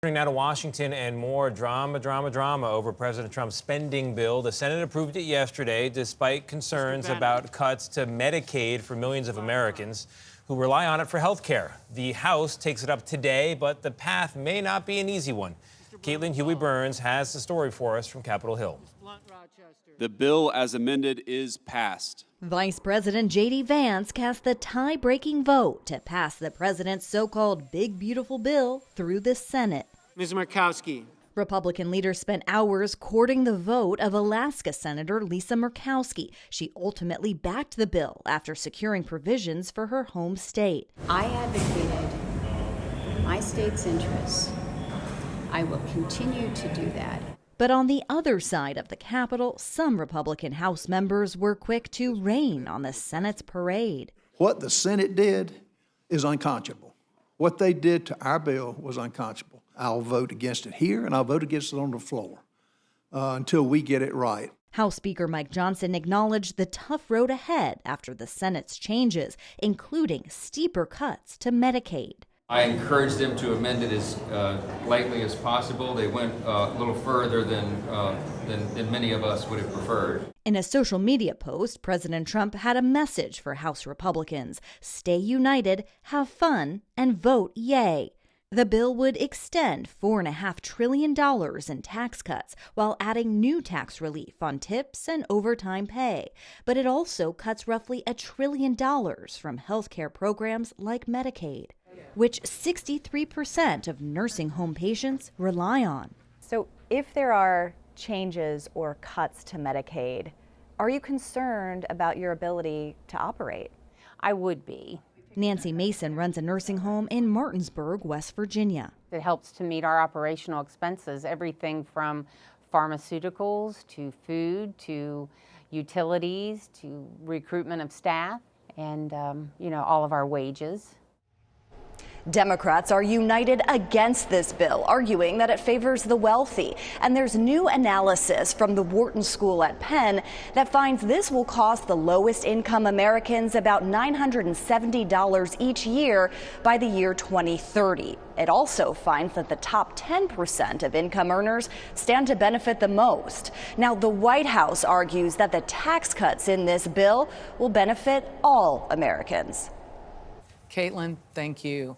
Turning now to Washington and more drama over President Trump's spending bill. The Senate approved it yesterday despite concerns about cuts to Medicaid for millions of Americans who rely on it for health care. The House takes it up today, but the path may not be an easy one. Caitlin Huey-Burns has the story for us from Capitol Hill. The bill as amended is passed. Vice President J.D. Vance cast the tie-breaking vote to pass the president's so-called big beautiful bill through the Senate. Ms. Murkowski. Republican leaders spent hours courting the vote of Alaska Senator Lisa Murkowski. She ultimately backed the bill after securing provisions for her home state. I advocated my state's interests. I will continue to do that. But on the other side of the Capitol, some Republican House members were quick to rain on the Senate's parade. What the Senate did is unconscionable. What they did to our bill was unconscionable. I'll vote against it here, and I'll vote against it on the floor until we get it right. House Speaker Mike Johnson acknowledged the tough road ahead after the Senate's changes, including steeper cuts to Medicaid. I encouraged them to amend it as lightly as possible. They went a little further than many of us would have preferred. In a social media post, President Trump had a message for House Republicans: stay united, have fun, and vote yay. The bill would extend $4.5 trillion in tax cuts while adding new tax relief on tips and overtime pay. But it also cuts roughly $1 trillion from health care programs like Medicaid, which 63% of nursing home patients rely on. So if there are changes or cuts to Medicaid, are you concerned about your ability to operate? I would be. Nancy Mason runs a nursing home in Martinsburg, West Virginia. It helps to meet our operational expenses, everything from pharmaceuticals to food to utilities to recruitment of staff and, all of our wages. Democrats are united against this bill, arguing that it favors the wealthy. And there's new analysis from the Wharton School at Penn that finds this will cost the lowest income Americans about $970 each year by the year 2030. It also finds that the top 10% of income earners stand to benefit the most. Now, the White House argues that the tax cuts in this bill will benefit all Americans. Caitlin, thank you.